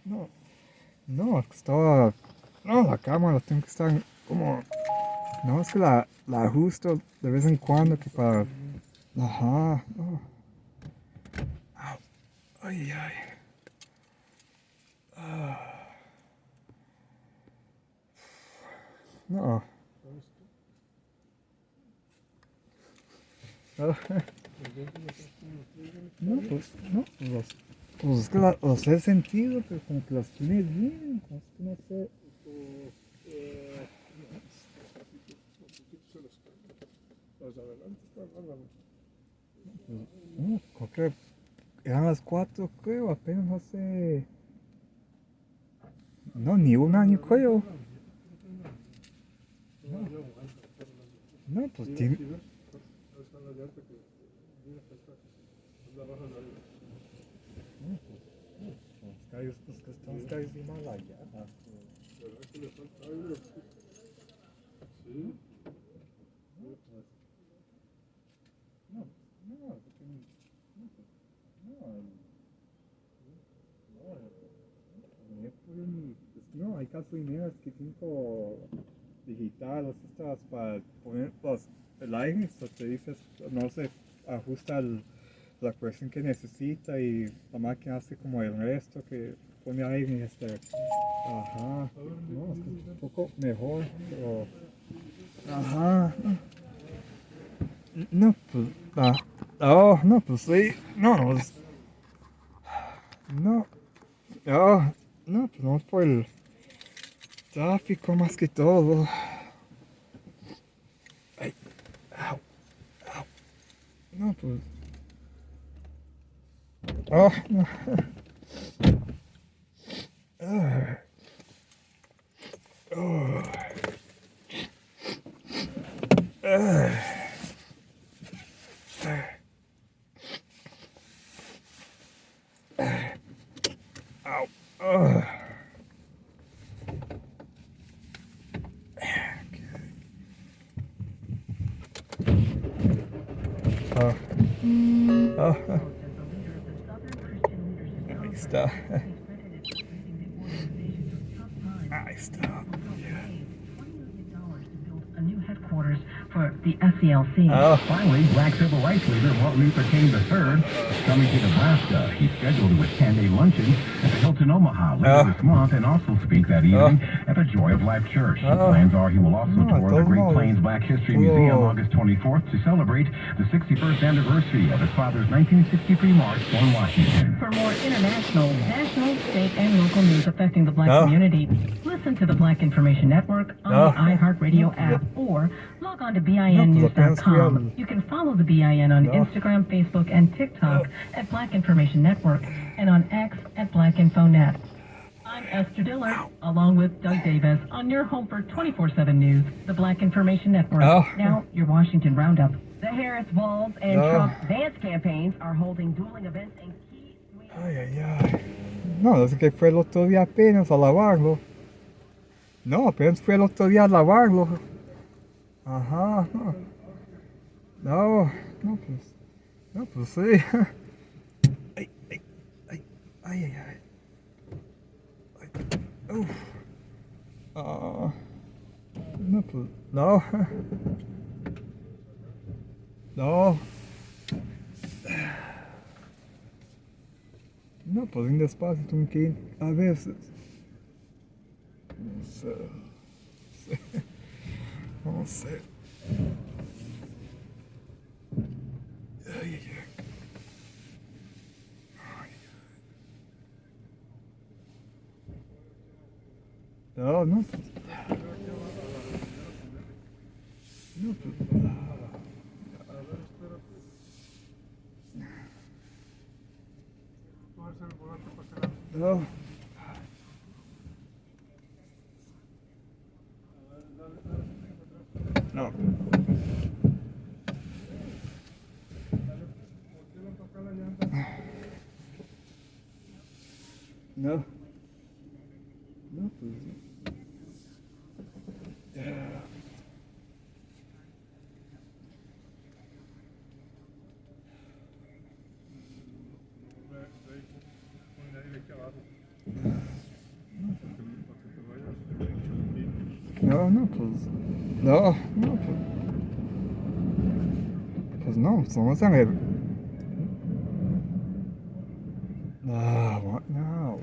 No, no, es que estaba. No, la cámara tengo que estar como. No, es que la ajusto de vez en cuando que para. Ajá. No. Au. Ay, ay. No. No, no, pues, no, pues es que los he sentido, pero como que las tienes bien, como es que no sé. Los de adelante están bárbaros. No, creo que eran las 4, creo, apenas hace. No, ni un año, creo. No, no pues tiene. Los callos, pues que están los callos de Himalaya. Sí. No, pues, no, no, porque no, pues, no, no, hay gasolineras que tienen como digital, o sea, estas para poner el aire, esto te dices, no se ajusta la presión que necesita y la máquina hace como el resto que pone aire y ajá, no, es que es un poco mejor, pero, ajá, no, pues, oh, no, pues sí, no, no, no, oh, no, pues no es por el tráfico más que todo. Ay, au, au, no, pues, oh, no, ah, oh, ah, au, oh, oh, oh, ahí está, ahí está, A new headquarters for the SCLC. oh, Finally, black civil rights leader Martin Luther King III is coming to Nebraska. He's scheduled to attend a luncheon at the Hilton Omaha later oh, this month and also speak that oh, evening at the Joy of Life Church. The oh, plans are he will also no, de tour the todos Great modos, Plains Black History Museum todo, August 24th to celebrate the 61st anniversary of his father's 1963 march on Washington. For more international, national, state, and local news affecting the black no, community, listen to the Black Information Network on no, the iHeartRadio no, app or log on to no, pues apenas fui BINnews.com. al, You can follow the BIN on no, Instagram, Facebook, and TikTok oh, at Black Information Network and on X at Black InfoNet. I'm Esther Dillard, ow, along with Doug Davis, on your home for 24/7 News, the Black Information Network. oh, Now, your Washington Roundup. The Harris-Walz and no, Trump-Vance campaigns are holding dueling events in key swing. ay, ay, ay, no, es que fue el otro día apenas a lavarlo, no, apenas fue el otro día a lavarlo, ajá, no, no, no, pues sí, ay, ay, ay, ay, ay, ay, ay, uf, ah, no, pues, no, no, no, pues bien despacio, tengo que ir a veces, no sé, no sé, ay, ay, ay, no, no, pues, no, pues, no, no, no, no, pues, No, no, pues. No, no, pues. Pues no, pues no se me. Ah, what now?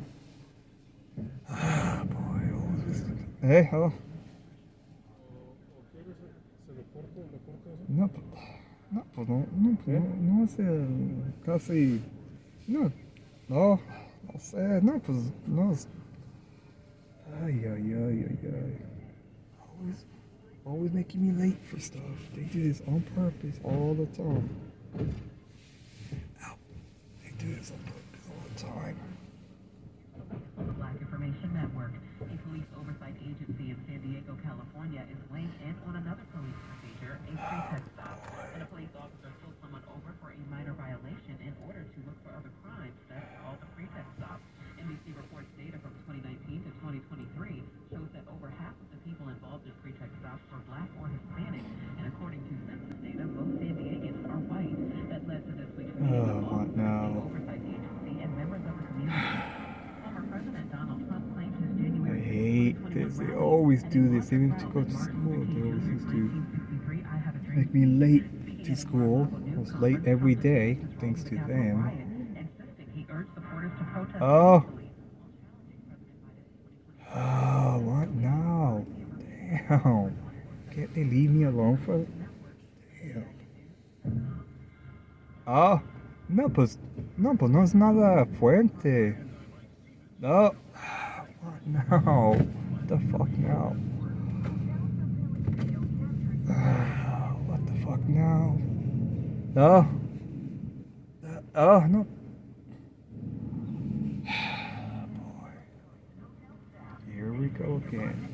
Ah, boy. Hey, hello. No, pues. No, pues no, no, pues no, no sé, casi. No, no, no sé, no, pues no. Ay, ay, ay, ay, ay. Always making me late for stuff. They do this on purpose all the time. Ow. They do this on purpose all the time. The Black Information Network, a police oversight agency in San Diego, California, is weighing in on another police procedure, a pretext stop. When a police officer pulls someone over for a minor violation in order to look for other crimes, that's called a pretext stop. NBC reports data from 2019 to 2023 shows that over half of the people involved in pretext stops were Black or Hispanic, and according to census data, most San Diegans are white. That led to this week's meeting of What officers, the now? oversight agency, and members of the community. Former President Donald Trump claimed his I January hate 2021 this. They rally always at a do this. Martha's Even to Well go that to Martin school, Luther they King always Jr.'s used to 1963 I Have a Dream make me speech. late Speaking to at the school. Mar-a-Lago I News was late Conference, every Trump day, dismissed his thanks role to in the them. Capitol riot, insisting he urged supporters to protest Oh, peacefully. oh, what now? Damn. Can't they leave me alone for? Damn. Oh, no, pues no es nada fuerte. No. What now? What the fuck now? What the fuck now? No. Oh, no. Boy. Here we go again.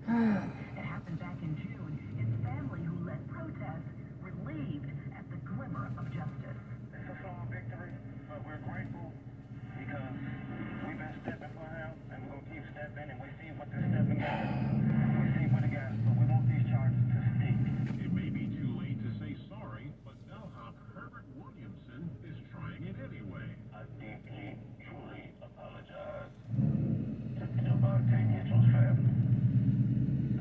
It happened back in June. His family, who led protests, relieved at the glimmer of justice. It's a small victory, but we're grateful because we've been stepping for him, and we're going to keep stepping, and we see what they're stepping at. We see what they got, but we want these charges to stick. It may be too late to say sorry, but bellhop Herbert Williamson is trying it anyway. I deeply, truly apologize to Devontae Mitchell's family.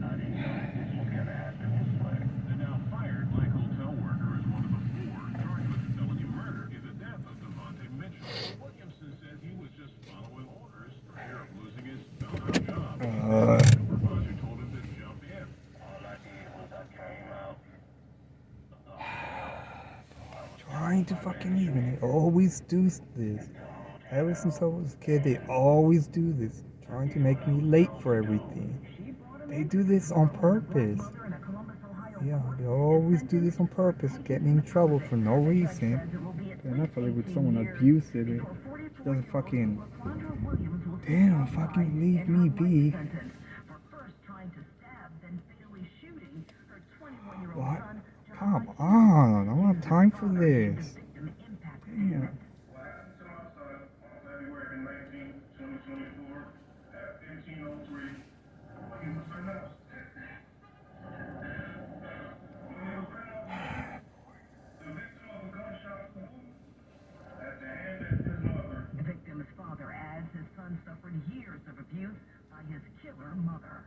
I didn't know that this was going to happen this way. The now fired black hotel worker is one of the 4 charged with felony murder in the death of Devontae Mitchell. Williamson says he was just following orders for fear of losing his bellhop job. The supervisor told him to jump in. All I did was I came out. Trying to fucking leave me. They always do this. Ever since I was a kid, they always do this. Trying to make me late for everything. They do this on purpose. Yeah, they always do this on purpose. Get me in trouble for no reason. And I probably with someone abusive. It doesn't fucking. Damn, fucking leave me be. What? Come on, I don't have time for this. Damn. February 19, 2024, at 15:03, he was pronounced. The victim of a gunshot wound at the hand of his mother. The victim's father adds his son suffered years of abuse by his killer mother.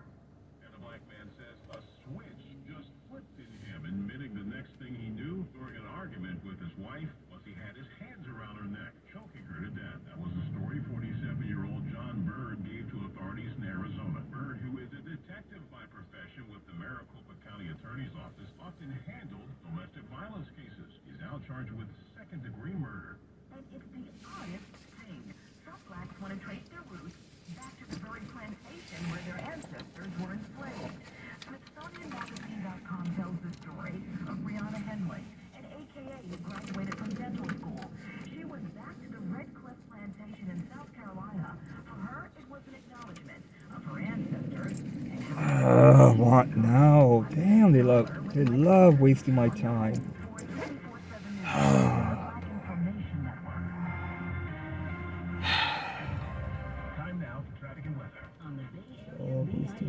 And the black man says a switch just flipped in him, admitting the next thing he knew during an argument with his wife was he had his hands around her neck, choking her to death. That was the story 47-year-old John Bird gave to authorities in Arizona. Bird, who is a detective by profession with the Maricopa County Attorney's Office, often handled domestic violence cases. He's now charged with second-degree murder. And it's the oddest thing. Some blacks want to trace their roots back to the very plantation where their ancestors were enslaved. SmithsonianMagazine.com tells the story of Brianna Henley, an AKA who graduated from dental school. She was back to the Red Cliff Plantation in South Carolina. For her, it was an acknowledgement of her ancestors and how What now? Damn, they love wasting my time. for 24/7 News, the Black Information Network.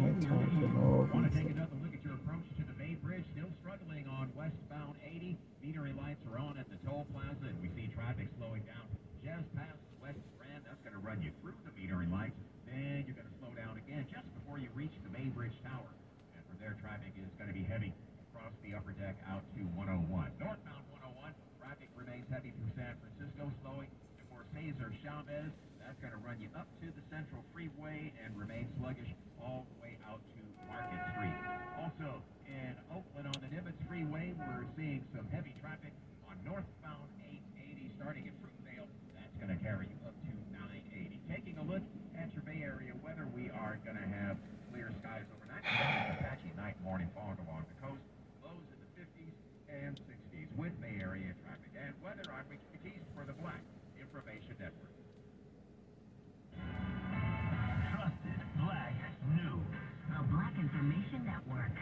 my time for no Want to take reason. another look at your approach to the Bay Bridge? Still struggling on westbound 80. Metering lights are on at the toll plaza, and we see traffic slowing down just past West Grand. That's going to run you through the metering lights. Then you're going to slow down again just before you reach the Bay Bridge Tower. And from there, traffic is going to be heavy across the upper deck out to 101. Northbound 101, traffic remains heavy through San Francisco, slowing before Cesar Chavez. That's going to run you up to the Central Freeway and remain sluggish all the way out to Market Street. Also, in Oakland on the Nimitz Freeway, we're seeing some heavy traffic on northbound 880 starting at Fruitvale. That's going to carry you up to 980. Taking a look at your Bay Area weather, we are going to have clear skies overnight. Patchy night, morning fog along the coast. Lows in the 50s and 60s with Bay Area traffic and weather. I'm Ricky Batiste for the Black Information Network. Trusted Black News. The Black Information Network.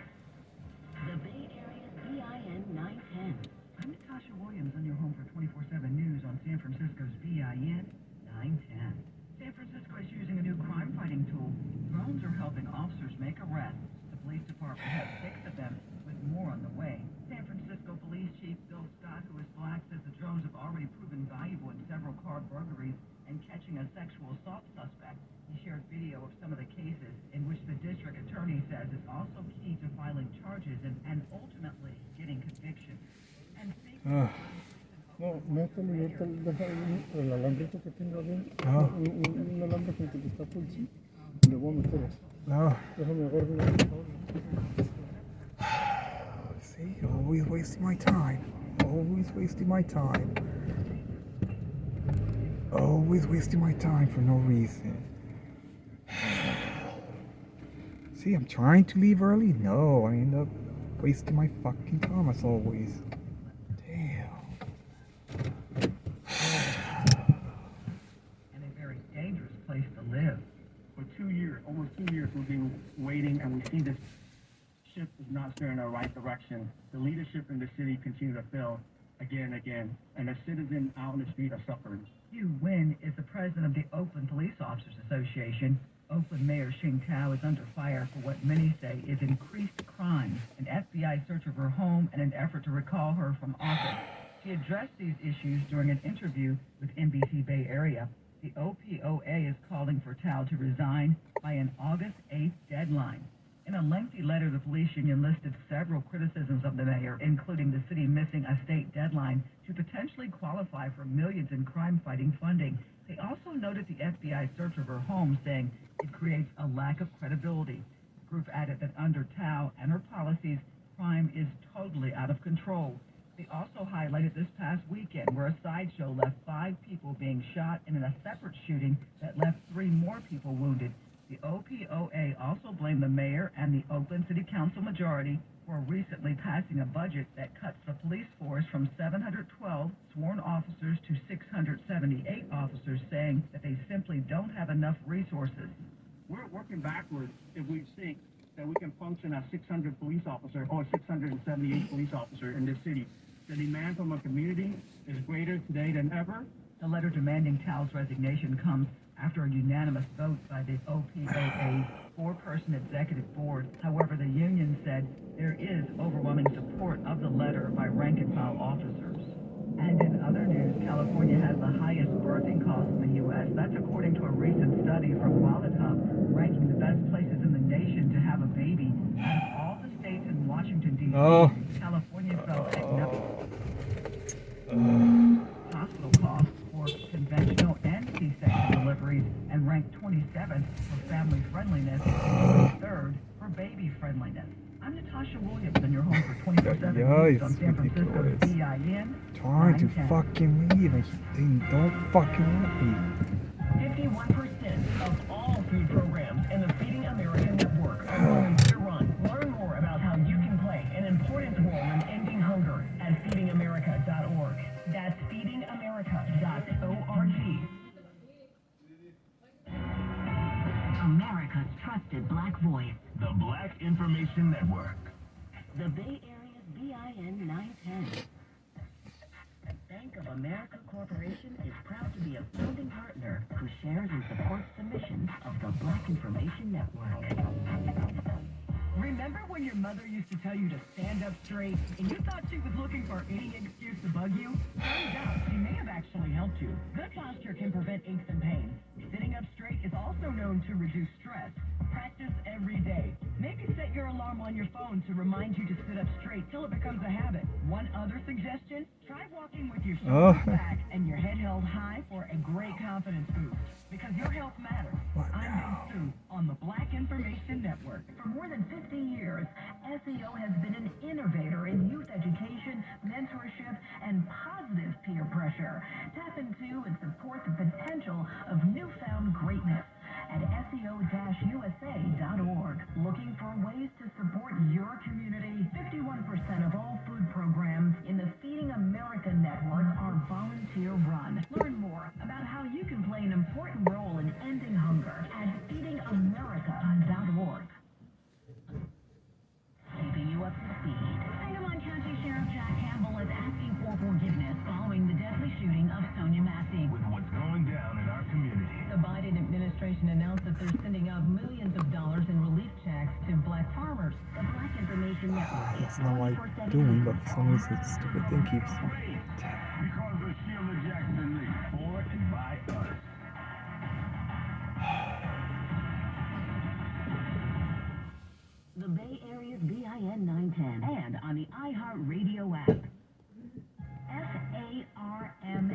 The Bay Area's BIN 910. I'm Natasha Williams on your home for 24/7 news on San Francisco's BIN 910. San Francisco is using a new crime-fighting tool. Drones are helping officers make arrests. The police department has 6 of them, with more on the way. San Francisco Police Chief Bill Scott, who is black, says the drones have already proven valuable in several car burglaries and catching a sexual assault suspect. He shared video of some of the cases in which the district attorney says is also key to filing charges and ultimately getting convictions. And Ah, No, métele el alambrito que tengo bien. Ah. Un alambre con que está por sí. Le voy a meter eso. no. Déjame agarrar See, always wasting my time. Always wasting my time. Always wasting my time for no reason. See, I'm trying to leave early. No, I end up wasting my fucking time as always. Damn. and a very dangerous place to live. For 2 years, almost 2 years, we've been waiting, and we see this ship is not steering in the right direction. The leadership in the city continue to fail again and again, and the citizens out in the street are suffering. Hugh Nguyen is the president of the Oakland Police Officers Association. Oakland Mayor Shing Tao is under fire for what many say is increased crime. An FBI search of her home in an effort to recall her from office. She addressed these issues during an interview with NBC Bay Area. The OPOA is calling for Tao to resign by an August 8th deadline. In a lengthy letter, the police union listed several criticisms of the mayor, including the city missing a state deadline to potentially qualify for millions in crime-fighting funding. They also noted the FBI search of her home, saying it creates a lack of credibility. The group added that under Tao and her policies, crime is totally out of control. They also highlighted this past weekend where a sideshow left 5 people being shot and in a separate shooting that left 3 more people wounded. The OPOA also blamed the mayor and the Oakland City Council majority for recently passing a budget that cuts the police force from 712 sworn officers to 678 officers, saying that they simply don't have enough resources. We're working backwards if we think that we can function as 600 police officers or 678 police officers in this city. The demand from our community is greater today than ever. The letter demanding Tao's resignation comes after a unanimous vote by the OPOA's 4-person executive board. However, the union said there is overwhelming support of the letter by rank-and-file officers. And in other news, California has the highest birthing costs in the U.S. That's according to a recent study from WalletHub, ranking the best places in the nation to have a baby. Out of all the states in Washington, D.C., Oh. California fell at number. Hospital costs for conventional and C-section deliveries and ranked 27th for family friendliness and 23rd for baby friendliness. I'm Natasha Williams, and you're home for 24/7 Yeah, news on it's San Francisco's ridiculous. BIN. Trying to 910. fucking leave and they don't fucking let me. 51% of all food programs in the Feeding America network are going to run. Learn more about how you can play an important role in ending hunger at feedingamerica.org. That's feedingamerica.org. America's trusted black voice. The Black Information Network. The Bay Area's BIN 910. Bank of America Corporation is proud to be a founding partner who shares and supports the mission of the Black Information Network. Remember when your mother used to tell you to stand up straight and you thought she was looking for any excuse to bug you? Turns out she may have actually helped you. Good posture can prevent aches and pains. Sitting up straight is also known to reduce stress. Practice every day. Maybe set your alarm on your phone to remind you to sit up straight till it becomes a habit. One other suggestion, try walking with your shoulders back and your head held high for a great confidence boost. Because your health matters. I'm Big Sue on the Black Information Network. For more than 50 years, SEO has been an innovator in youth education, mentorship, and positive peer pressure. Tap into and support the potential of newfound greatness at SEO-USA.org. Looking for ways to support your community? 51% of all food programs in the Feeding America network are volunteer run. Learn more about how you can play an important role in ending hunger at feedingamerica.org. Keeping you up to speed. Sangamon County Sheriff Jack Campbell is asking for forgiveness following the deadly shooting of Sonia Massey. With what's going down in our community. The Biden administration announced that they're sending out millions of dollars in relief checks to black farmers. The Black Information Network. That's not what I'm doing, but for some reason this stupid thing keeps... Because of Sheila Jackson Lee, for and by us. The Bay Area's BIN 910 and on the iHeartRadio app. SARMS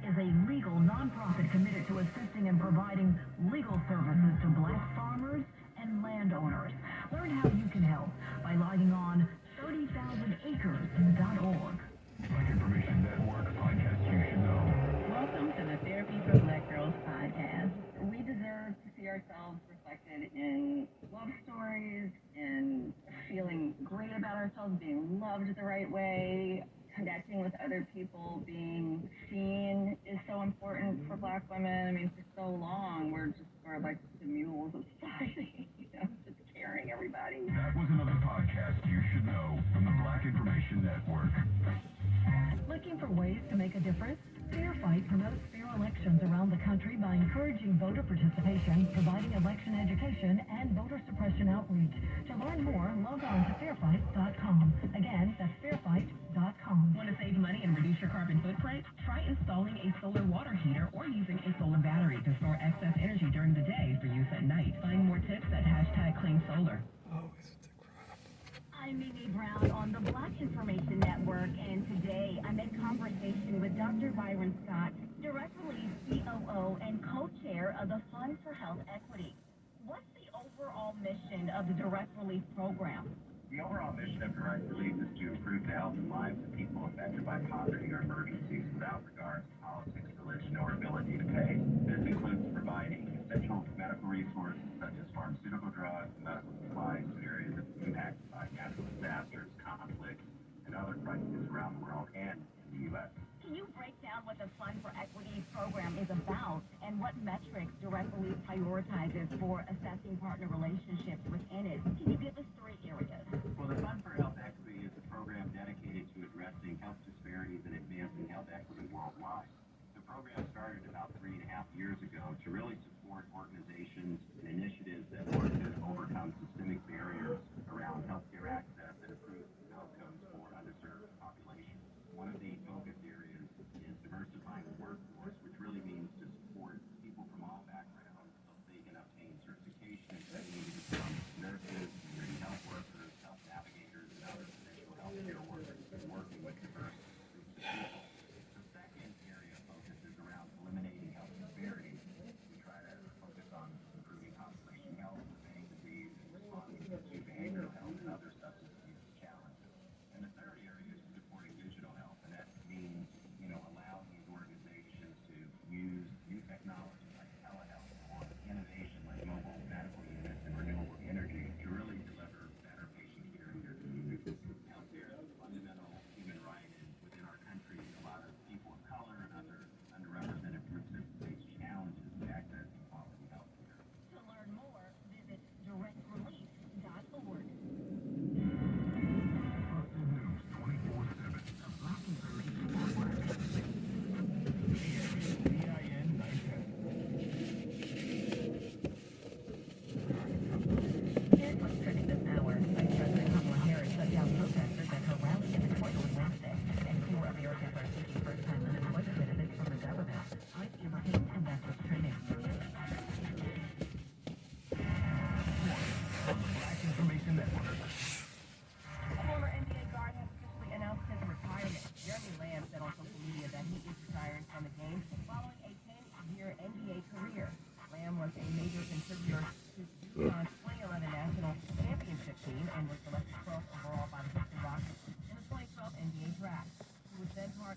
is a legal nonprofit committed to assisting and providing legal services to black farmers and landowners. Learn how you can help by logging on 30,000acres.org. Black Information Network podcast you should know. Welcome to the Therapy for Black Girls podcast. We deserve to see ourselves reflected in love stories and feeling great about ourselves, being loved the right way. Connecting with other people, being seen is so important for Black women. I mean, for so long, we're like the mules of society, just carrying everybody. That was another podcast you should know from the Black Information Network. Looking for ways to make a difference? Fair Fight promotes fair elections around the country by encouraging voter participation, providing election education, and voter suppression outreach. To learn more, log on to fairfight.com. Again, that's fairfight.com. Want to save money and reduce your carbon footprint? Try installing a solar water heater or using a solar battery to store excess energy during the day for use at night. Find more tips at #CleanSolar. I'm Mimi Brown on the Black Information Network, and today I'm in conversation with Dr. Byron Scott, Direct Relief COO and co-chair of the Fund for Health Equity. What's the overall mission of the Direct Relief program? The overall mission of Direct Relief is to improve the health and lives of people affected by poverty or emergencies without regard to politics, religion, or ability to pay. This includes providing essential medical resources such as pharmaceutical drugs and medical supplies to areas that are impacted by natural disasters, conflicts, and other crises around the world and in the U.S. Can you break down what the Fund for Equity program is about and what metrics Direct Relief prioritizes for assessing partner relationships within it? Can you give us 3 areas? Well, the Fund for Health Equity is a program dedicated to addressing health disparities and advancing health equity worldwide. The program started about 3.5 years ago to really support organizations and initiatives that work to overcome systemic barriers around healthcare access and improve outcomes for underserved populations. One of the focus areas is diversifying the workforce, which really means to support people from all backgrounds so they can obtain certification that they need to become nurses, community health workers, health navigators, and other essential healthcare workers working with diverse groups of people. The second area of focus is around eliminating health disparities. We try to focus on improving population health, preventing disease, and responding to behavioral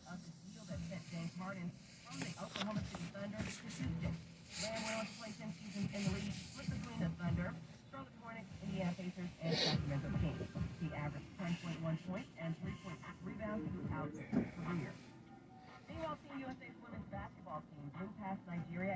part of the deal that sent James Harden from the Oklahoma City Thunder to Houston. Lamb went on to play 10 seasons in the league, split between the Thunder, Charlotte Hornets, Indiana Pacers, and Sacramento Kings. He averaged 10.1 points and 3.6 rebounds throughout his career. Meanwhile, Team USA's women's basketball team blew past Nigeria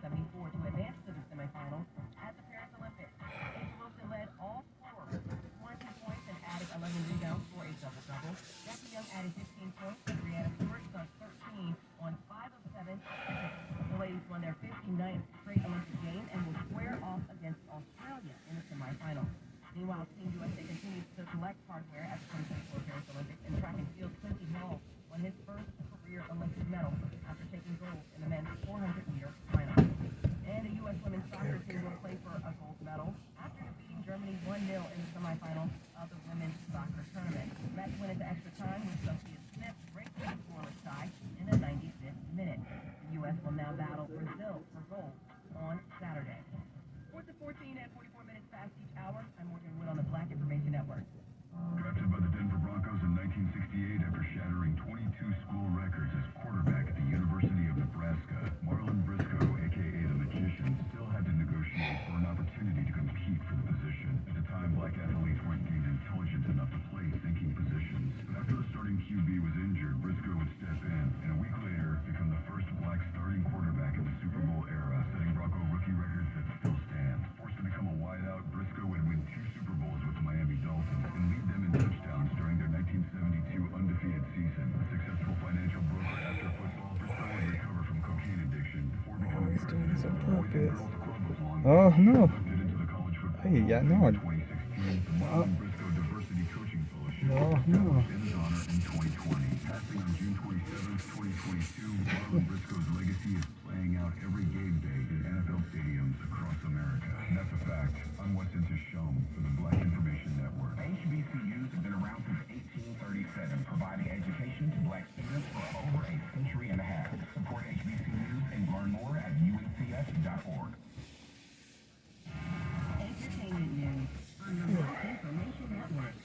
88-74 to advance to the semifinals at the Paris Olympics. A'ja Wilson led all scorers, 20 points and added 11 rebounds for a double-double. Jackie Young added 15 points, and Brianna Stewart got 13 on 5 of 7 shooting. The ladies won their 59th straight Olympic game and will square off against Australia in the semifinals. Meanwhile, Team USA continues to collect hardware at the 2024 Paris Olympics. In track and field, Quincy Hall won his first career Olympic medal after taking gold in the men's 400-meter final. And the U.S. women's soccer team will play for a gold medal after defeating Germany 1-0 in the semifinals of the women's soccer tournament. The match went into extra time with Sophia Smith breaking the scoreless tie in the 95th minute. The U.S. will now battle Brazil for gold on Saturday. 4:14 at 44 minutes past each hour. I'm Morgan Wood on the Black Information Network. Drafted by the Denver Broncos in 1968 after shattering 22 school records as quarterback at the University of Nebraska, Marlon Briscoe, a.k.a. the Magician, still had to negotiate for an opportunity to compete for the position. At the time, black athletes weren't deemed intelligent enough to play thinking positions. But after the starting QB was injured, Briscoe would step in, and a week later, become the first black starting quarterback in the Super Bowl era, setting Bronco rookie records that still stand. Forced to become a wideout, Briscoe would win 2 Super Bowls with the Miami Dolphins and lead them in touchdowns during their 1972 undefeated season. A successful financial broker after football, Briscoe would recover from cocaine addiction before becoming president of the Boys and Girls Club of Long Beach. Oh, no. Inducted into the college football Hey, yeah, no. in 2016, the Marlon Briscoe Diversity Coaching Fellowship No, was no. established in his honor in 2020. Passing on June 27, 2022, Marlon Briscoe's legacy is playing out every game day in NFL stadiums across America. And that's a fact. I'm Wes Shum for the Black Information Network. HBCUs have been around since 1837, providing education to black students for over a century and a half. Support HBCUs and learn more at uncs.org. Entertainment news on the Black Information Network.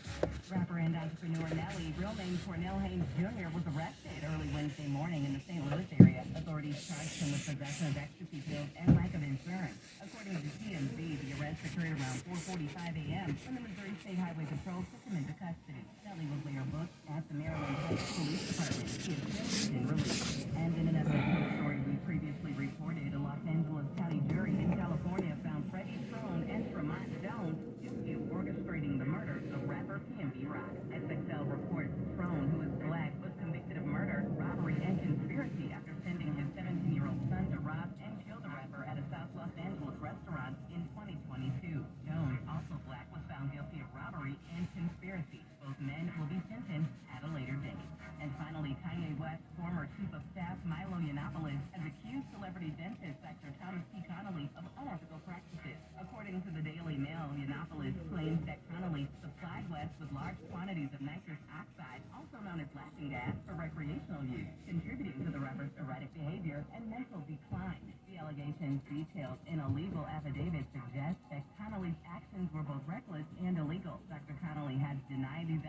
Rapper and entrepreneur Nelly, real name Cornell Haynes Jr., was arrested early Wednesday morning in the St. Louis area. Authorities charged him with possession of ecstasy pills and lack of insurance. According to TMZ, the arrest occurred around 4:45 a.m. when the Missouri State Highway Patrol took him into custody. Nelly was later booked at the Maryland Police Department. He is still been released. And in another news story we previously reported, a Los Angeles County jury in California found Freddie Strone and Tremont Jones guilty of orchestrating the murder of rapper PNB Rock. SXL reports Strone, who is black, was convicted of murder, robbery, and conspiracy after sending his 17-year-old son to rob and kill the rapper at a South Los Angeles restaurant in 2022. Jones, also black, was found guilty of robbery and conspiracy. Both men will be sentenced at a later date. And finally, Kanye West's former chief of staff, Milo Yiannopoulos, has accused celebrity dentist Dr. Thomas P. Connolly of unethical practices. According to the Daily Mail, Yiannopoulos claims that Connolly supplied West with large quantities of nitrous oxide, also known as laughing gas, for recreational use, contributing to the rapper's erratic behavior and mental decline. The allegations detailed in a legal affidavit suggest that Connolly's actions were both reckless and illegal. Dr. Connolly has denied these